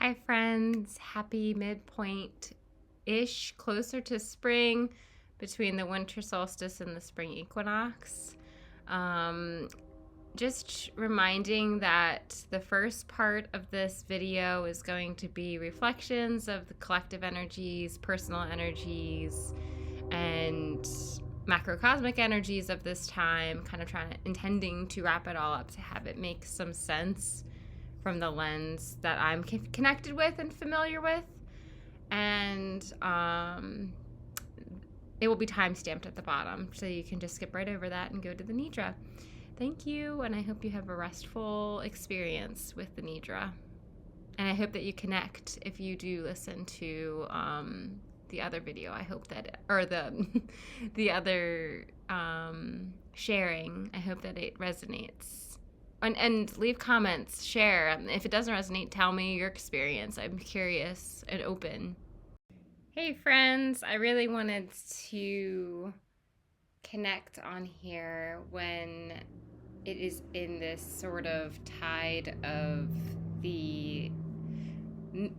Hi, friends. Happy midpoint-ish, closer to spring between the winter solstice and the spring equinox. Um, just reminding that the first part of this video is going to be reflections of the collective energies, personal energies, and macrocosmic energies of this time, kind of intending to wrap it all up to have it make some sense from the lens that I'm connected with and familiar with. And it will be time stamped at the bottom, so you can just skip right over that and go to the Nidra. Thank you, and I hope you have a restful experience with the Nidra. And I hope that you connect if you do listen to the other video. I hope that, or the other sharing. I hope that it resonates. And leave comments, share. If it doesn't resonate, tell me your experience. I'm curious and open. Hey friends, I really wanted to connect on here when it is in this sort of tide of the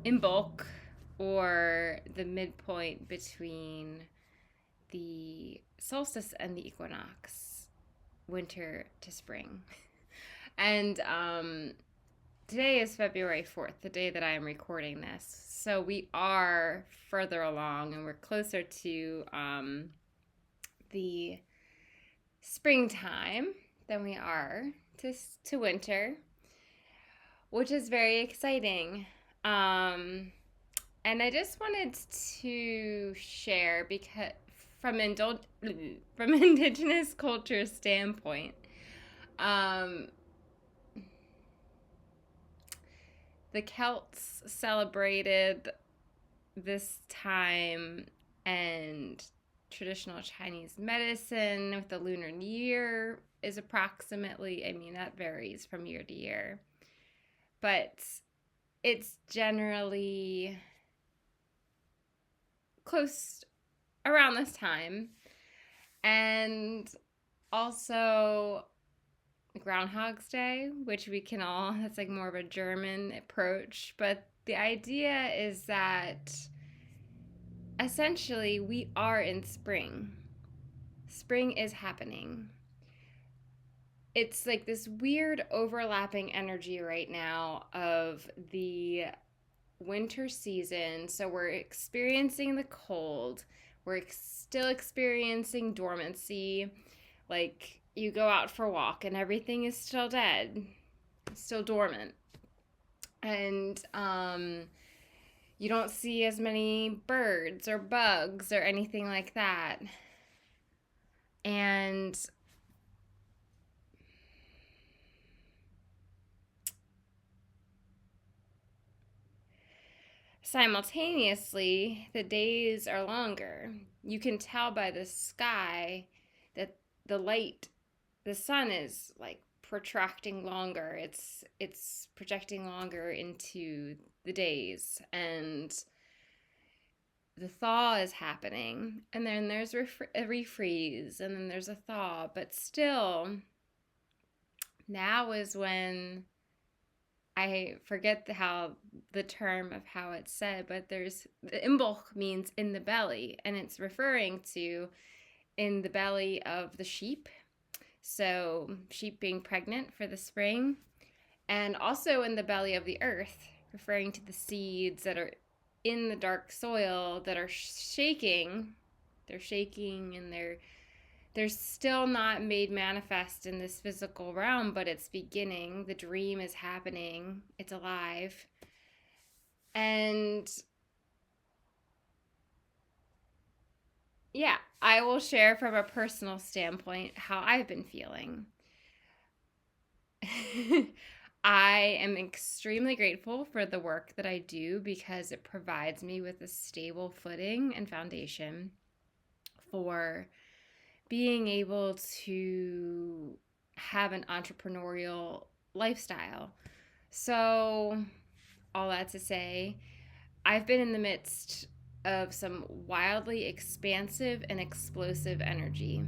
Imbolc, or the midpoint between the solstice and the equinox, winter to spring. And today is February 4th, the day that I am recording this. So we are further along and we're closer to the springtime than we are to winter, which is very exciting. And I just wanted to share, because from indigenous culture standpoint, the Celts celebrated this time, and traditional Chinese medicine with the Lunar New Year is approximately, that varies from year to year, but it's generally close around this time. And also Groundhog's Day, which we can all, that's like more of a German approach, but the idea is that essentially we are in spring. Spring is happening. It's like this weird overlapping energy right now of the winter season. So we're experiencing the cold. We're still experiencing dormancy. Like, you go out for a walk and everything is still dead, still dormant. And you don't see as many birds or bugs or anything like that. And simultaneously, the days are longer. You can tell by the sky that the sun is like protracting longer. It's projecting longer into the days, and the thaw is happening, and then there's a refreeze, and then there's a thaw. But still, now is when, I forget the term of how it's said, but there's the Imbolc means in the belly, and it's referring to in the belly of the sheep. So sheep being pregnant for the spring, and also in the belly of the earth, referring to the seeds that are in the dark soil that are shaking. They're shaking, and they're still not made manifest in this physical realm, but it's beginning. The dream is happening. It's alive. And yeah, I will share from a personal standpoint how I've been feeling. I am extremely grateful for the work that I do, because it provides me with a stable footing and foundation for being able to have an entrepreneurial lifestyle. So, all that to say, I've been in the midst of some wildly expansive and explosive energy.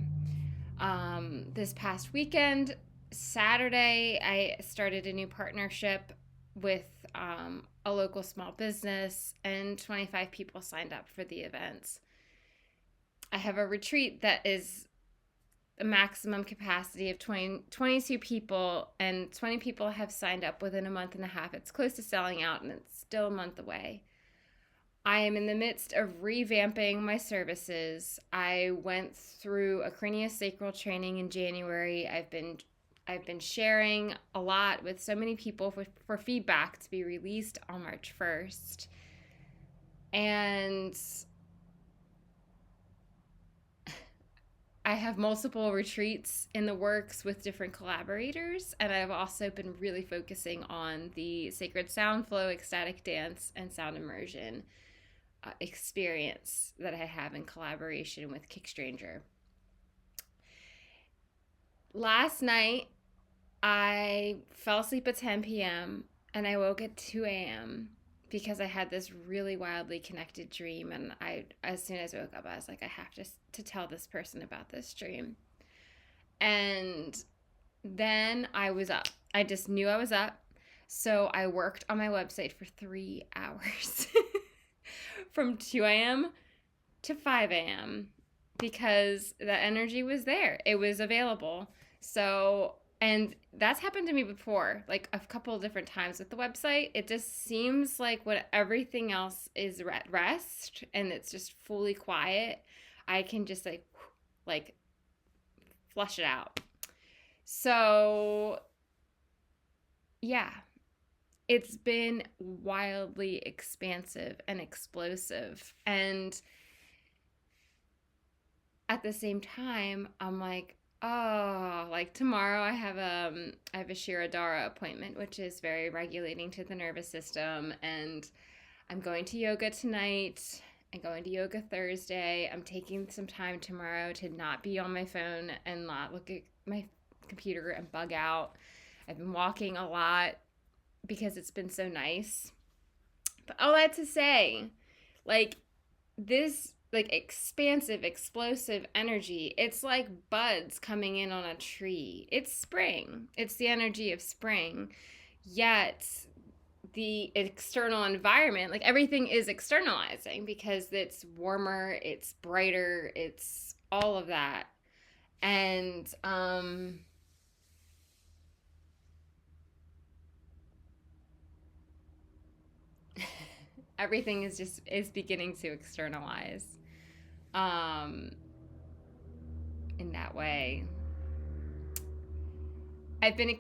This past weekend, Saturday, I started a new partnership with a local small business, and 25 people signed up for the events. I have a retreat that is a maximum capacity of 22 people, and 20 people have signed up within a month and a half. It's close to selling out, and it's still a month away. I am in the midst of revamping my services. I went through a craniosacral training in January. I've been sharing a lot with so many people for feedback to be released on March 1st. And I have multiple retreats in the works with different collaborators, and I've also been really focusing on the sacred sound flow, ecstatic dance, and sound immersion experience that I have in collaboration with Kick Stranger. Last night, I fell asleep at 10 p.m. and I woke at 2 a.m. because I had this really wildly connected dream. And as soon as I woke up, I was like, I have to tell this person about this dream. And then I was up. I just knew I was up. So I worked on my website for 3 hours from 2 a.m. to 5 a.m. because the energy was there. It was available. So, and that's happened to me before, like a couple of different times with the website. It just seems like when everything else is at rest and it's just fully quiet, I can just like flush it out. So, yeah, it's been wildly expansive and explosive. And at the same time, I'm like, oh, like tomorrow I have a Shirodara appointment, which is very regulating to the nervous system. And I'm going to yoga tonight. I'm going to yoga Thursday. I'm taking some time tomorrow to not be on my phone and not look at my computer and bug out. I've been walking a lot because it's been so nice. But all that to say, like this like expansive, explosive energy, it's like buds coming in on a tree. It's spring. It's the energy of spring. Yet the external environment, like everything is externalizing because it's warmer, it's brighter, it's all of that. And everything is beginning to externalize in that way. I've been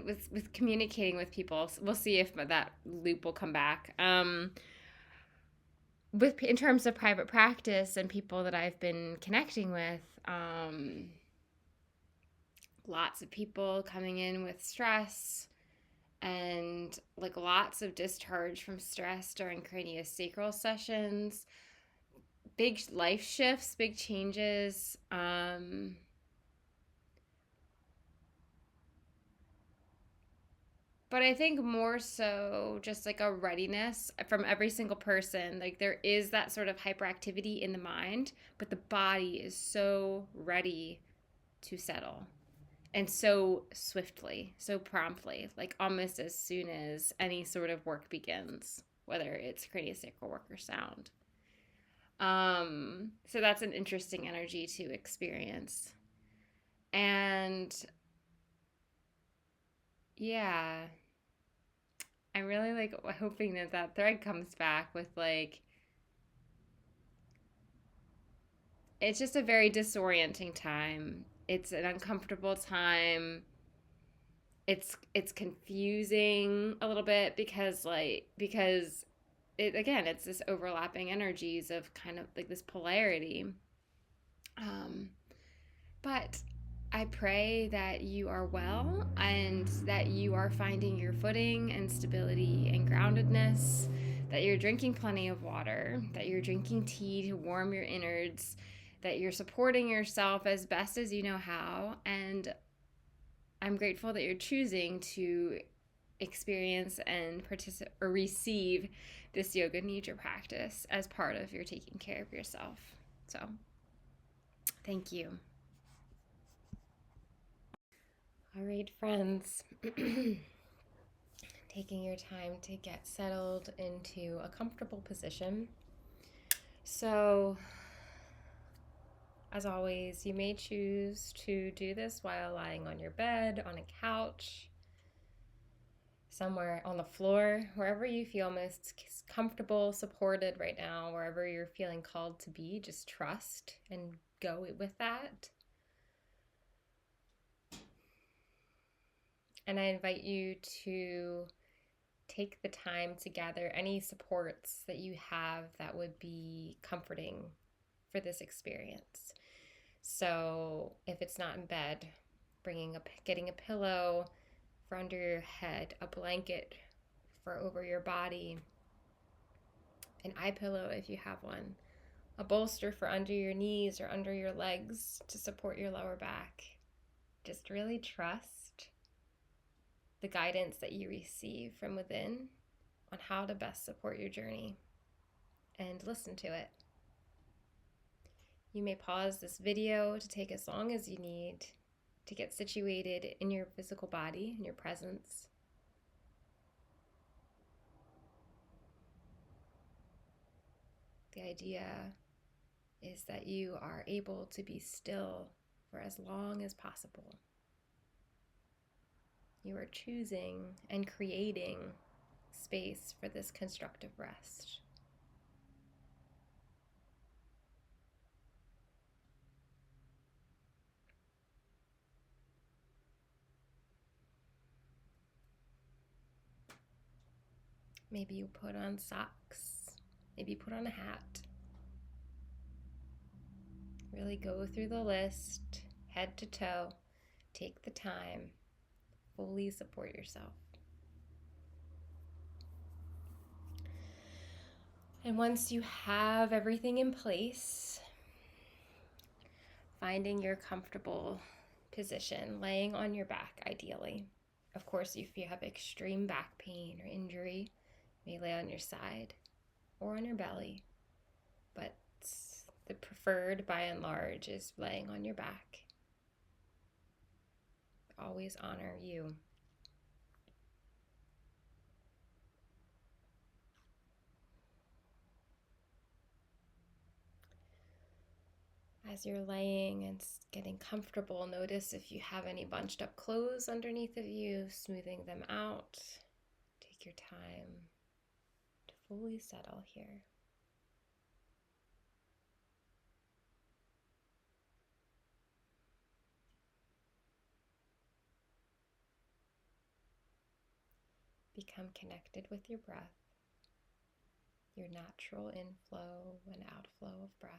with communicating with people. We'll see if that loop will come back. With in terms of private practice and people that I've been connecting with, lots of people coming in with stress and like lots of discharge from stress during craniosacral sessions, big life shifts, big changes. But I think more so just like a readiness from every single person. Like there is that sort of hyperactivity in the mind, but the body is so ready to settle. And so swiftly, so promptly, like almost as soon as any sort of work begins, whether it's craniosacral work or sound. So that's an interesting energy to experience. And yeah, I'm really like hoping that thread comes back with like it's just a very disorienting time. It's an uncomfortable time. It's confusing a little bit because it again it's this overlapping energies of kind of like this polarity. Um, but I pray that you are well and that you are finding your footing and stability and groundedness, that you're drinking plenty of water, that you're drinking tea to warm your innards, that you're supporting yourself as best as you know how. And I'm grateful that you're choosing to experience and participate or receive this yoga nidra practice as part of your taking care of yourself. So, thank you. All right, friends. taking your time to get settled into a comfortable position. So, as always, you may choose to do this while lying on your bed, on a couch, somewhere on the floor, wherever you feel most comfortable, supported right now, wherever you're feeling called to be. Just trust and go with that. And I invite you to take the time to gather any supports that you have that would be comforting for this experience. So if it's not in bed, getting a pillow for under your head, a blanket for over your body, an eye pillow if you have one, a bolster for under your knees or under your legs to support your lower back. Just really trust the guidance that you receive from within on how to best support your journey, and listen to it. You may pause this video to take as long as you need to get situated in your physical body, in your presence. The idea is that you are able to be still for as long as possible. You are choosing and creating space for this constructive rest. Maybe you put on socks. Maybe put on a hat. Really go through the list, head to toe. Take the time. Fully support yourself. And once you have everything in place, finding your comfortable position, laying on your back ideally. Of course, if you have extreme back pain or injury, you may lay on your side or on your belly. But the preferred by and large is laying on your back. Always honor you. As you're laying and getting comfortable, notice if you have any bunched up clothes underneath of you, smoothing them out. Take your time to fully settle here. Become connected with your breath, your natural inflow and outflow of breath.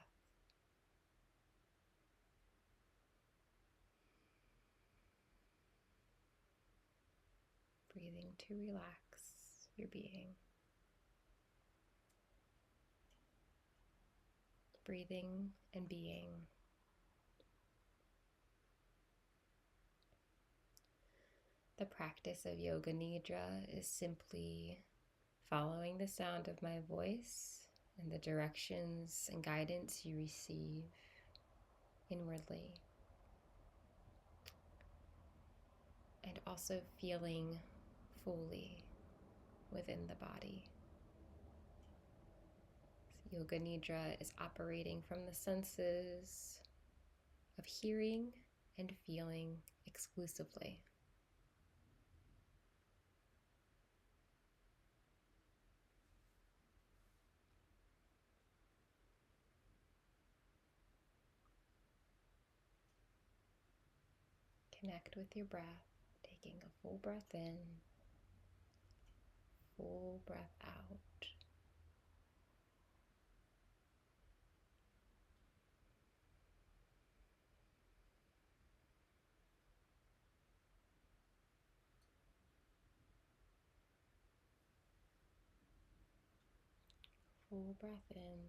Breathing to relax your being. Breathing and being. The practice of Yoga Nidra is simply following the sound of my voice and the directions and guidance you receive inwardly. And also feeling fully within the body. So Yoga Nidra is operating from the senses of hearing and feeling exclusively. Connect with your breath, taking a full breath in, full breath out. Full breath in,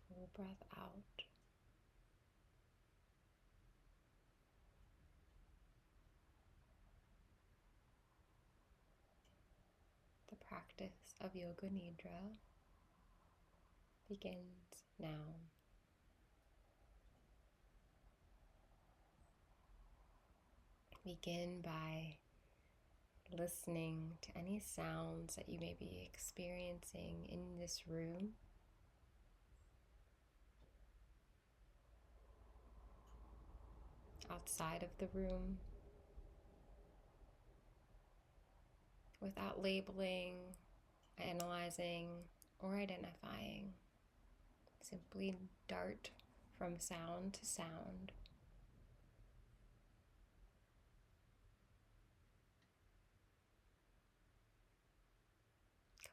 full breath out. The practice of Yoga Nidra begins now. Begin by listening to any sounds that you may be experiencing in this room. Outside of the room, without labeling, analyzing, or identifying. Simply dart from sound to sound.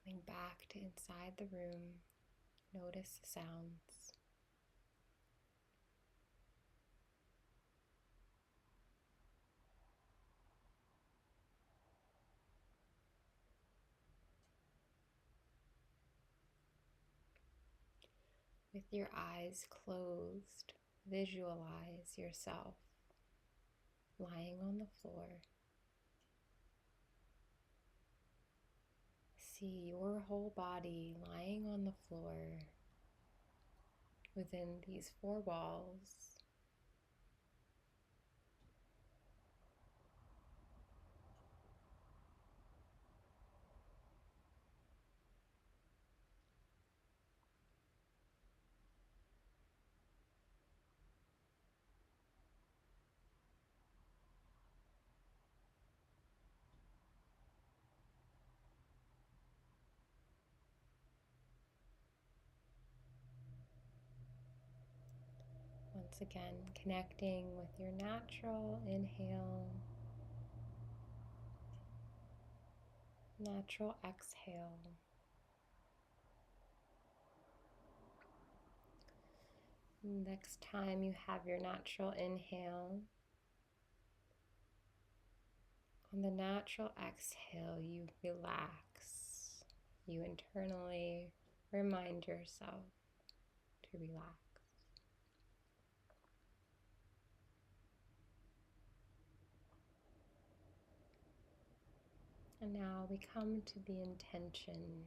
Coming back to inside the room, notice the sounds. With your eyes closed, visualize yourself lying on the floor. See your whole body lying on the floor within these four walls. Once again, connecting with your natural inhale, natural exhale. Next time you have your natural inhale, on the natural exhale, you relax. You internally remind yourself to relax. And now we come to the intention,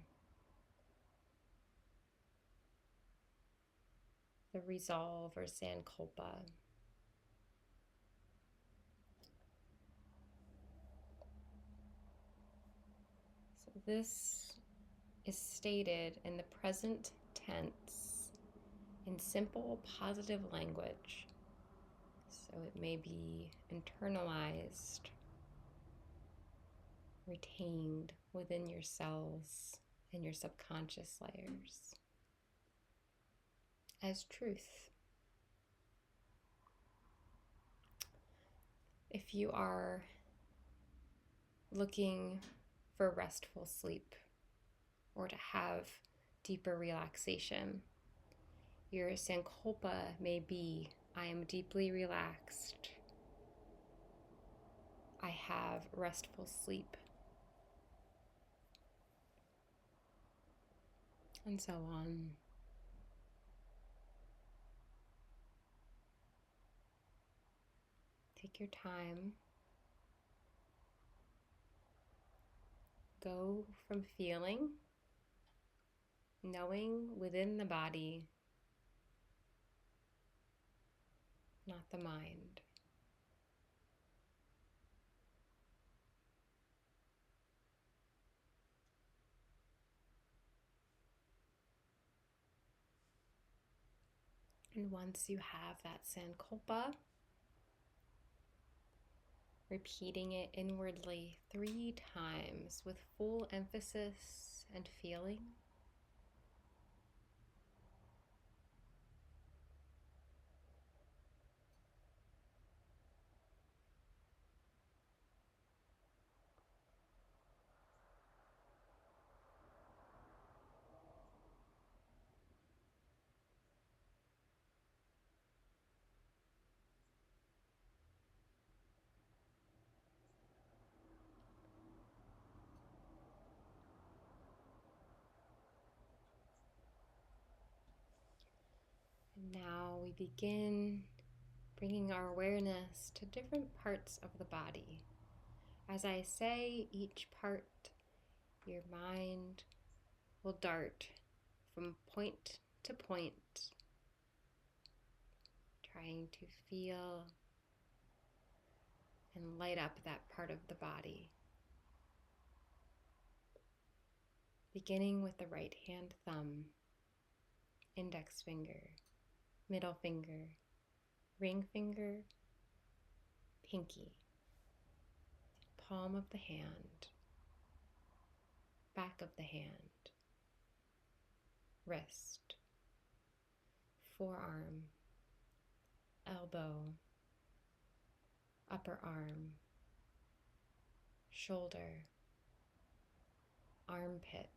the resolve or sankalpa. So this is stated in the present tense in simple positive language. So it may be internalized, retained within your cells and your subconscious layers as truth. If you are looking for restful sleep or to have deeper relaxation, your sankalpa may be, I am deeply relaxed. I have restful sleep. And so on. Take your time. Go from feeling, knowing within the body, not the mind. And once you have that sankalpa, repeating it inwardly 3 times with full emphasis and feeling. And now we begin bringing our awareness to different parts of the body. As I say each part, your mind will dart from point to point, trying to feel and light up that part of the body. beginning with the right hand thumb, index finger, middle finger, ring finger, pinky, palm of the hand, back of the hand, wrist, forearm, elbow, upper arm, shoulder, armpit,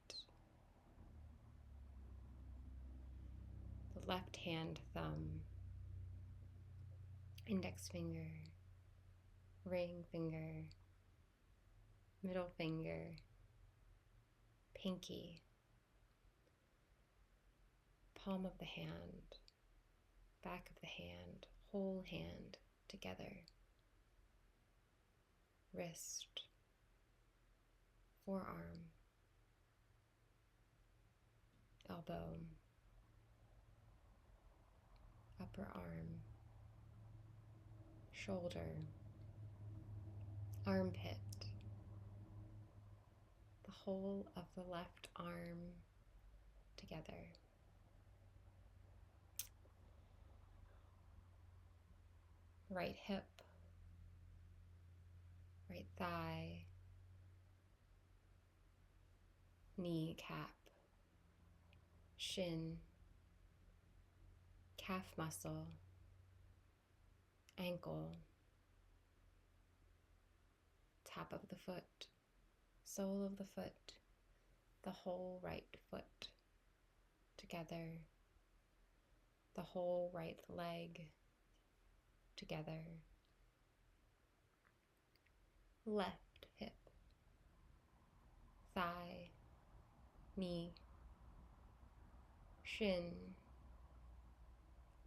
the left hand thumb, index finger, ring finger, middle finger, pinky, palm of the hand, back of the hand, whole hand together, wrist, forearm, elbow, upper arm, shoulder, armpit, the whole of the left arm together. Right hip, right thigh, kneecap, shin, calf muscle, ankle, top of the foot, sole of the foot, the whole right foot together, the whole right leg together, left hip, thigh, knee, shin,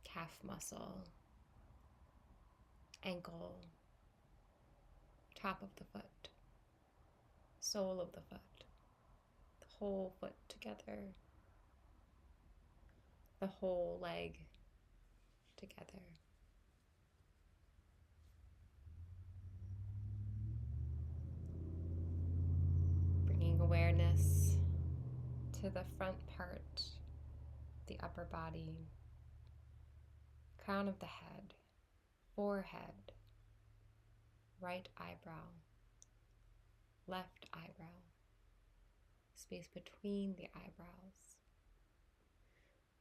calf muscle, ankle, top of the foot, sole of the foot, the whole foot together, the whole leg together. Bringing awareness to the front part, the upper body, crown of the head, forehead, right eyebrow, left eyebrow, space between the eyebrows,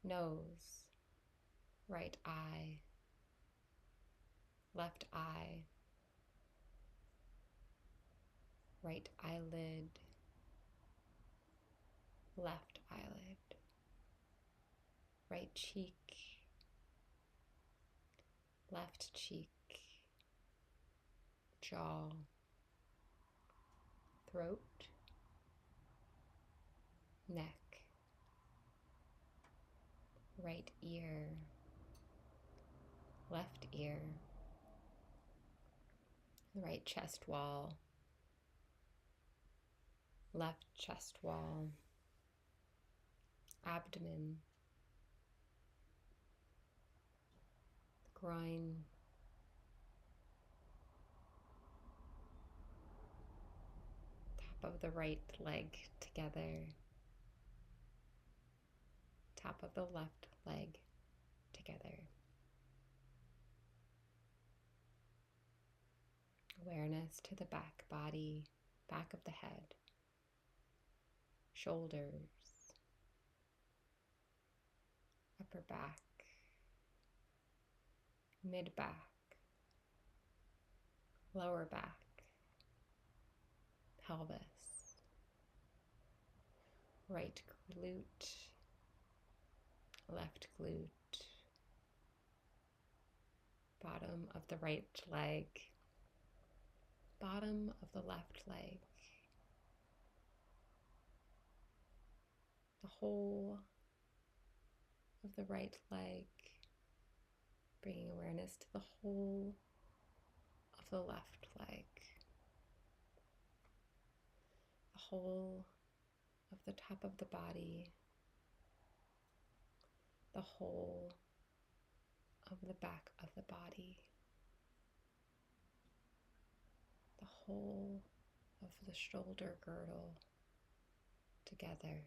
nose, right eye, left eye, right eyelid, left eyelid, right cheek, left cheek, jaw, throat, neck, right ear, left ear, right chest wall, left chest wall, abdomen, groin, top of the right leg together, top of the left leg together. Awareness to the back body, back of the head, shoulders, upper back, mid back, lower back, pelvis, right glute, left glute, bottom of the right leg, bottom of the left leg, the whole of the right leg, bringing awareness to the whole of the left leg, the whole of the top of the body, the whole of the back of the body, the whole of the shoulder girdle together.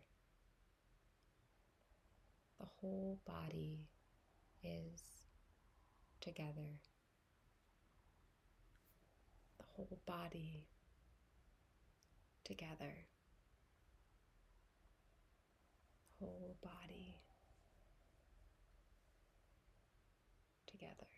The whole body is together. The whole body together. Whole body together.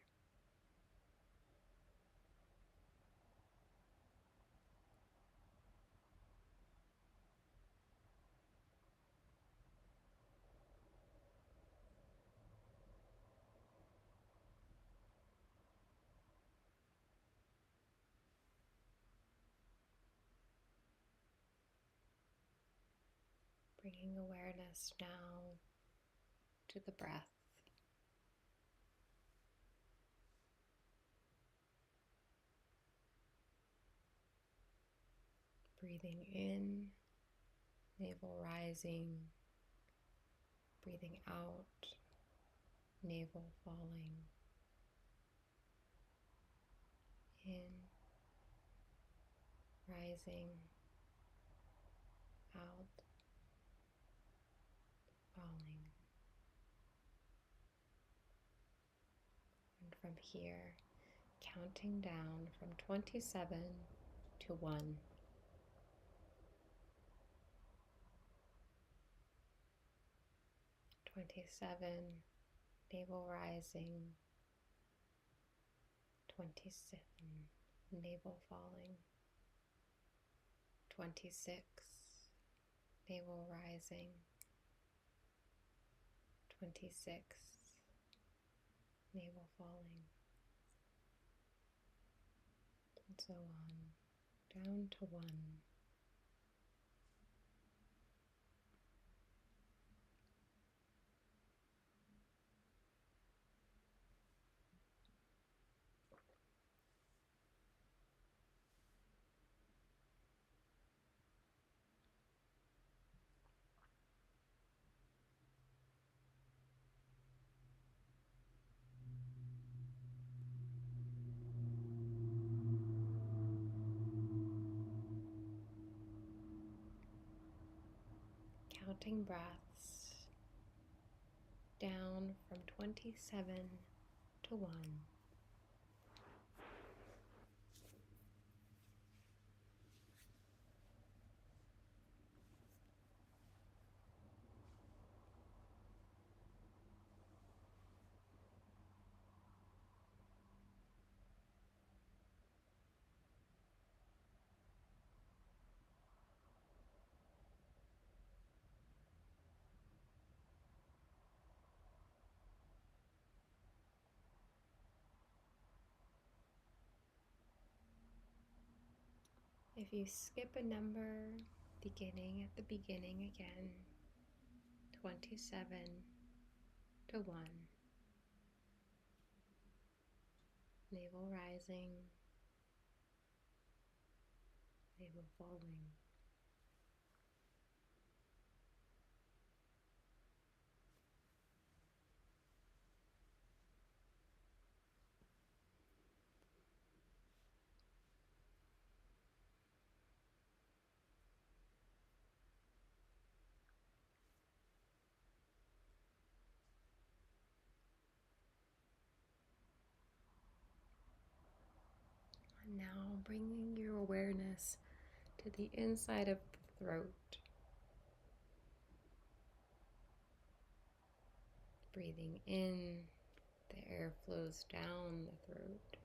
Bringing awareness now to the breath. Breathing in, navel rising. Breathing out, navel falling. In, rising, out, falling. And from here, counting down from 27 to 1. 27, navel rising. 27, navel falling. 26, navel rising. 26, navel falling. And so on, down to 1. Counting breaths down from 27 to 1. If you skip a number, beginning at the beginning again, 27 to 1. Navel rising, navel falling. And now bringing your awareness to the inside of the throat. Breathing in, the air flows down the throat.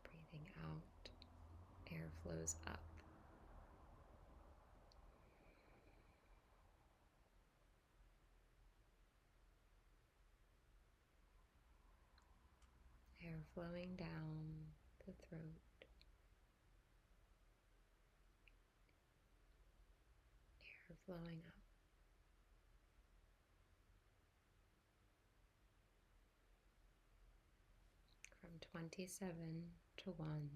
Breathing out, air flows up. Air flowing down the throat. Air flowing up. From 27 to 1.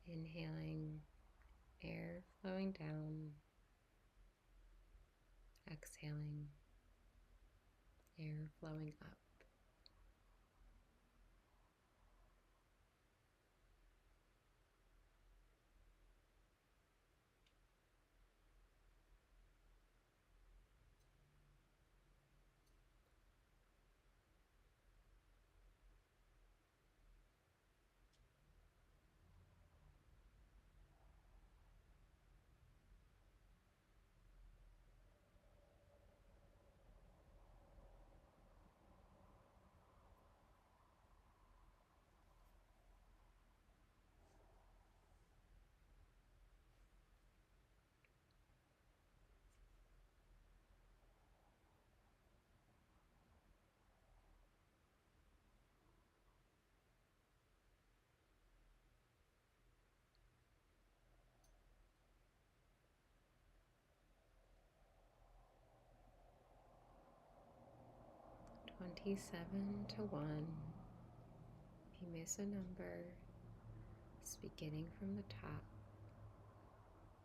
Inhaling, air flowing down. Exhaling, air flowing up. 27 to 1. If you miss a number, it's beginning from the top.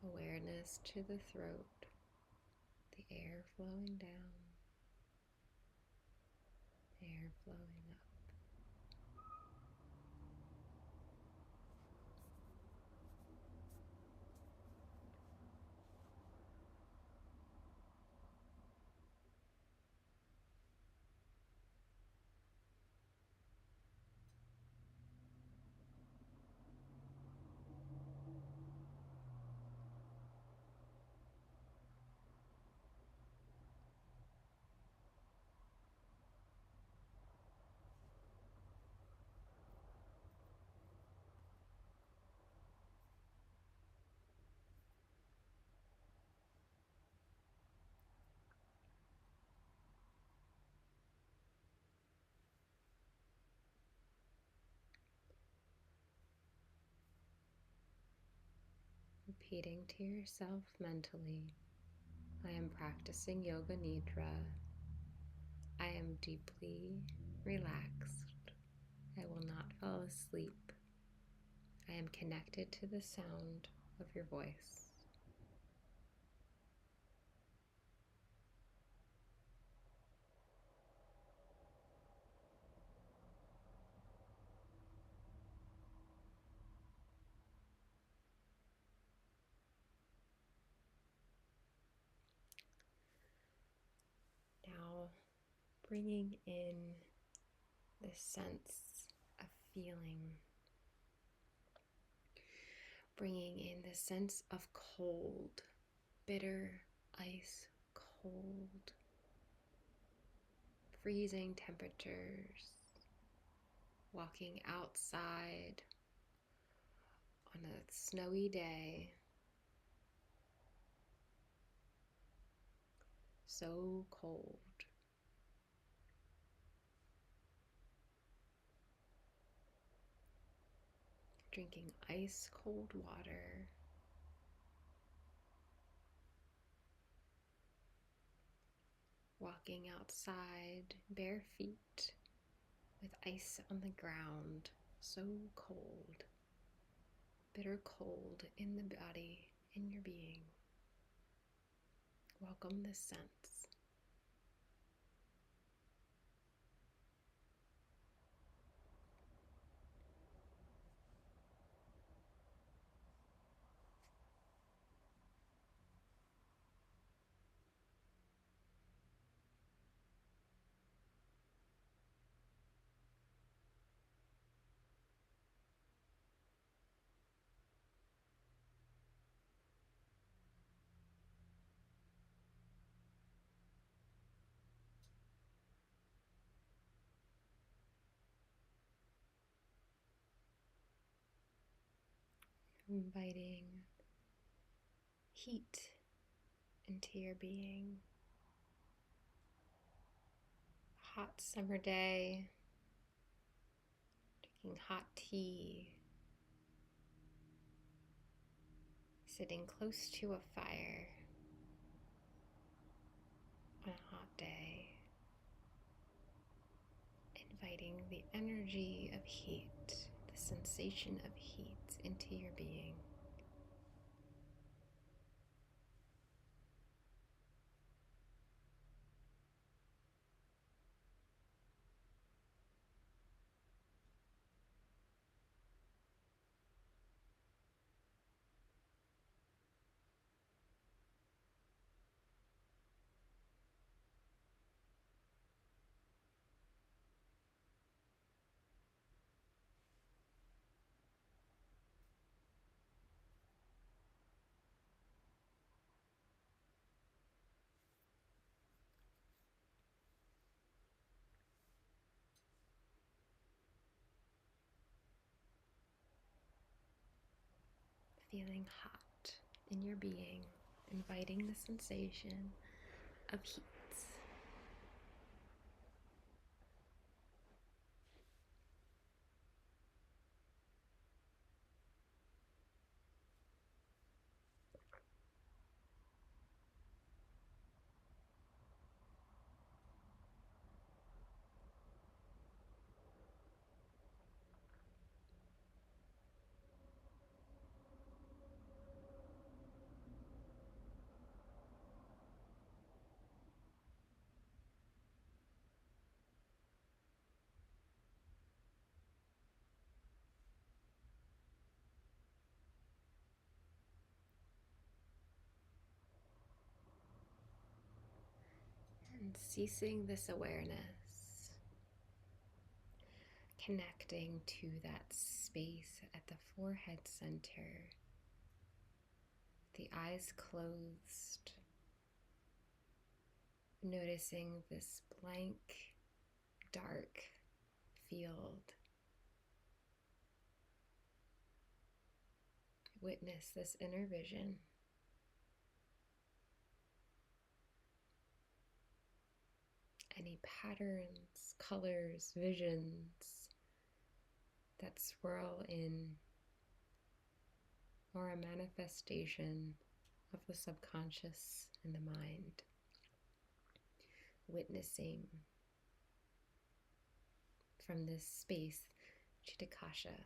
Awareness to the throat, the air flowing down, air flowing up. Repeating to yourself mentally, I am practicing Yoga Nidra. I am deeply relaxed. I will not fall asleep. I am connected to the sound of your voice. Now, bringing in the sense of feeling, bringing in the sense of cold, bitter, ice cold, freezing temperatures, walking outside on a snowy day, so cold. Drinking ice cold water, walking outside bare feet with ice on the ground, so cold, bitter cold in the body, in your being. Welcome this sense. Inviting heat into your being. Hot summer day, drinking hot tea, sitting close to a fire on a hot day, inviting the energy of heat, the sensation of heat into your being. Feeling hot in your being, inviting the sensation of heat. And ceasing this awareness, connecting to that space at the forehead center, the eyes closed, noticing this blank, dark field. Witness this inner vision. Any patterns, colors, visions that swirl in, or a manifestation of the subconscious and the mind. Witnessing from this space, Chitakasha.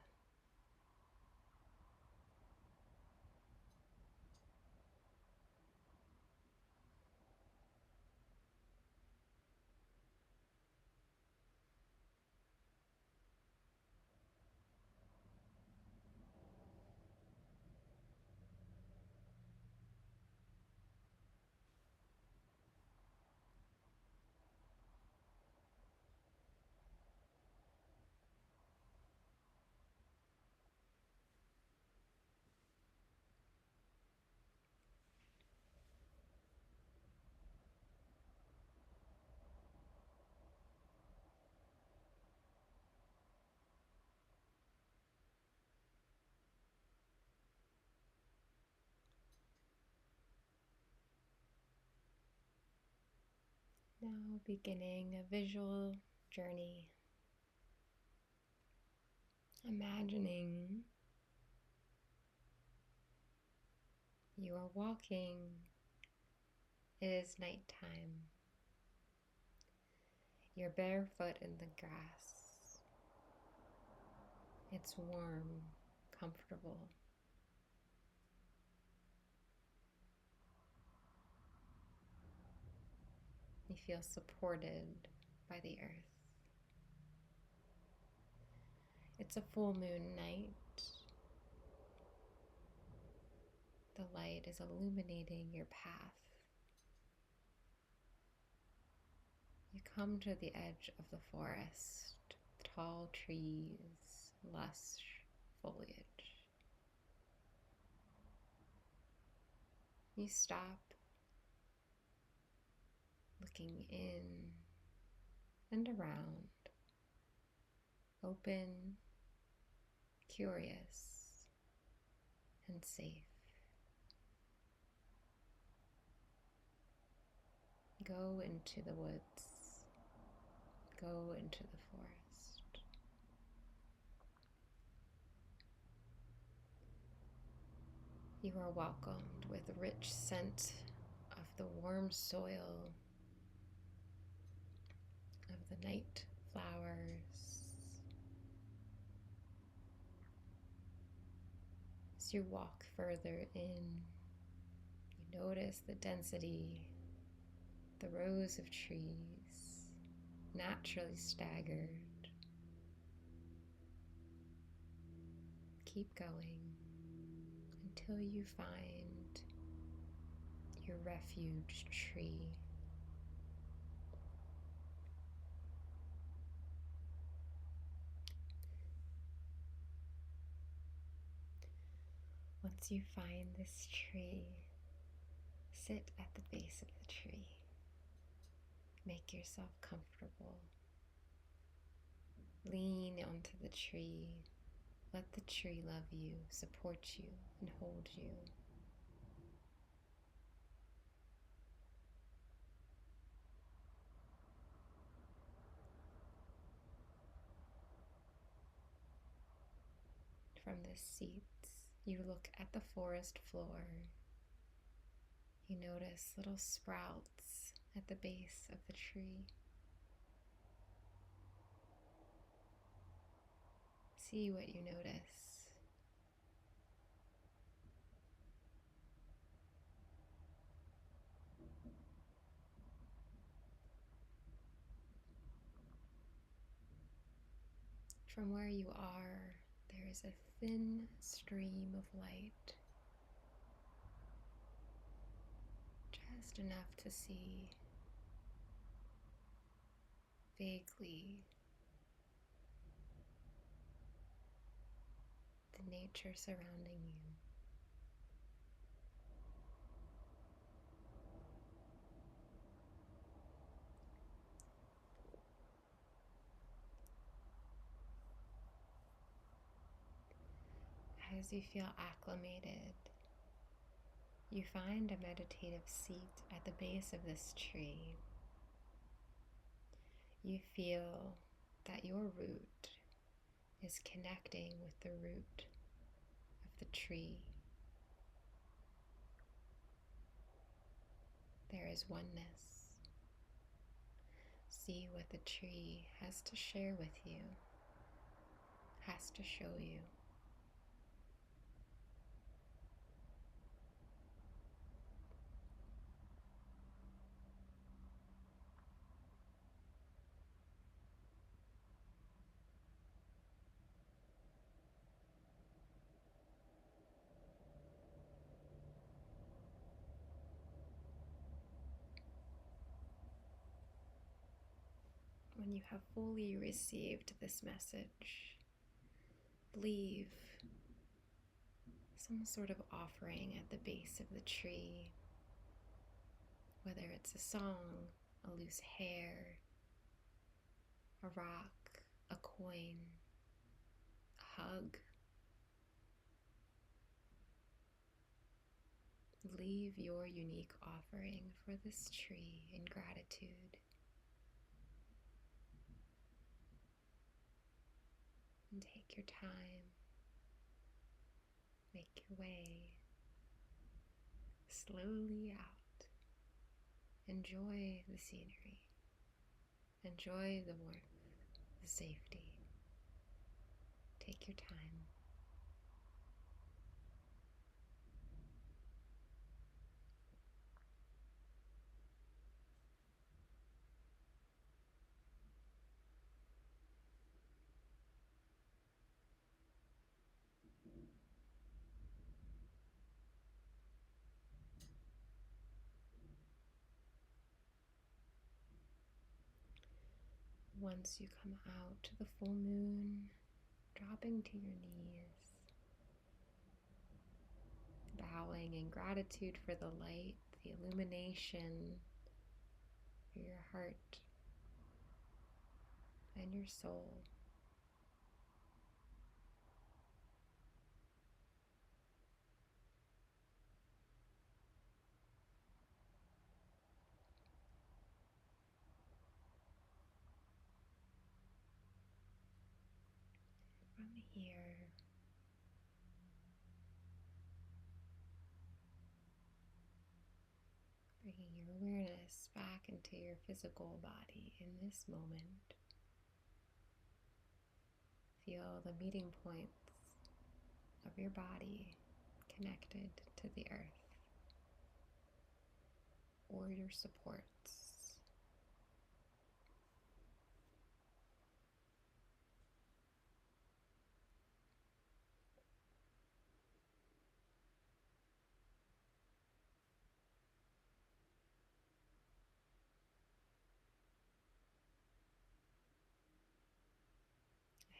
Now beginning a visual journey, imagining you are walking, it is nighttime, you're barefoot in the grass, it's warm, comfortable. You feel supported by the earth. It's a full moon night. The light is illuminating your path. You come to the edge of the forest, tall trees, lush foliage. You stop, looking in and around, open, curious, and safe. Go into the woods, go into the forest. You are welcomed with a rich scent of the warm soil, of the night flowers. As you walk further in, you notice the density, the rows of trees, naturally staggered. Keep going until you find your refuge tree. Once you find this tree, sit at the base of the tree. Make yourself comfortable. Lean onto the tree. Let the tree love you, support you, and hold you. From this seat, you look at the forest floor. You notice little sprouts at the base of the tree. See what you notice. From where you are, there is a thin stream of light, just enough to see. vaguely the nature surrounding you. As you feel acclimated, you find a meditative seat at the base of this tree. You feel that your root is connecting with the root of the tree. There is oneness. See what the tree has to share with you, has to show you. When you have fully received this message, leave some sort of offering at the base of the tree, whether it's a song, a loose hair, a rock, a coin, a hug. Leave your unique offering for this tree in gratitude. And take your time. Make your way slowly out. Enjoy the scenery. Enjoy the warmth, the safety. Take your time. Once you come out to the full moon, dropping to your knees, bowing in gratitude for the light, the illumination, for your heart and your soul. From here, bringing your awareness back into your physical body in this moment. Feel the meeting points of your body connected to the earth or your supports.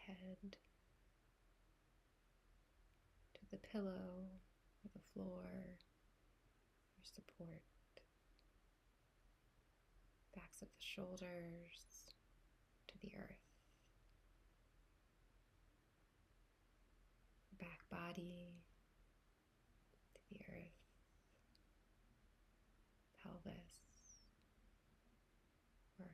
Head to the pillow or the floor, your support, backs of the shoulders to the earth, back body to the earth, pelvis, earth,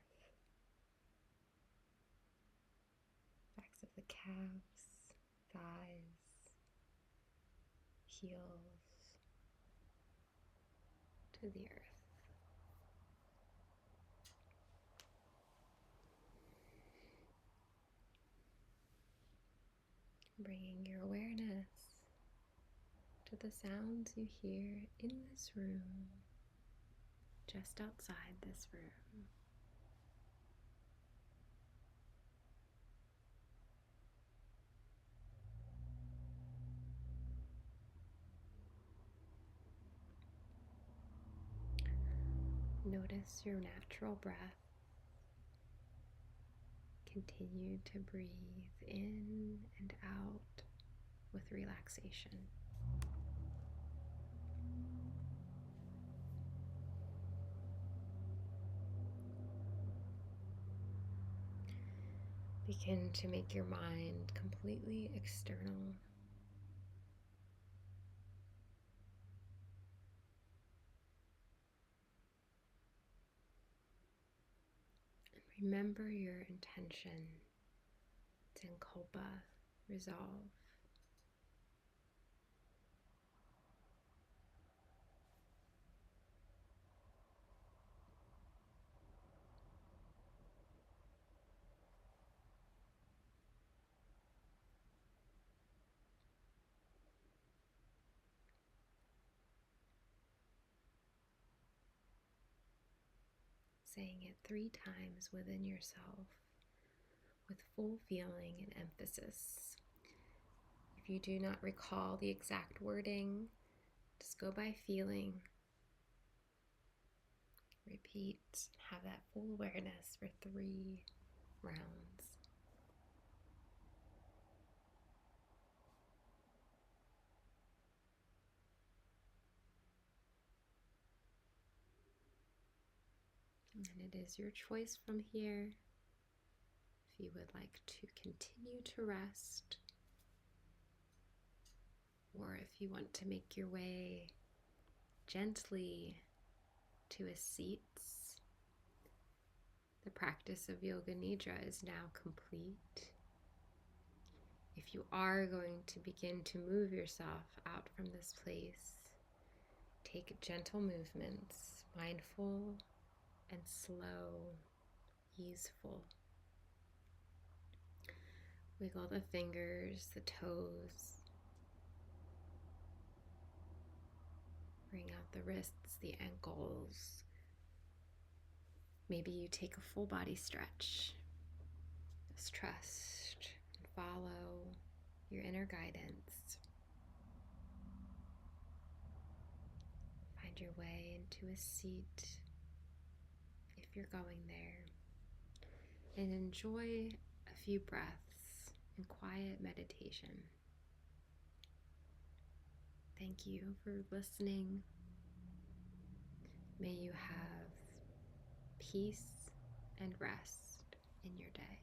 backs of the calves, thighs, heels to the earth. Bringing your awareness to the sounds you hear in this room, just outside this room. Notice your natural breath continue to breathe in and out with relaxation. Begin to make your mind completely external. Remember your intention: Sankalpa, resolve. Saying it 3 times within yourself with full feeling and emphasis. If you do not recall the exact wording, just go by feeling. Repeat, have that full awareness for 3 rounds. And it is your choice from here if you would like to continue to rest, or if you want to make your way gently to a seat. The practice of Yoga Nidra is now complete. If you are going to begin to move yourself out from this place, take gentle movements, mindful and slow, easeful. Wiggle the fingers, the toes. Bring out the wrists, the ankles. Maybe you take a full body stretch. Just trust and follow your inner guidance. Find your way into a seat if you're going there, and enjoy a few breaths in quiet meditation. Thank you for listening. May you have peace and rest in your day.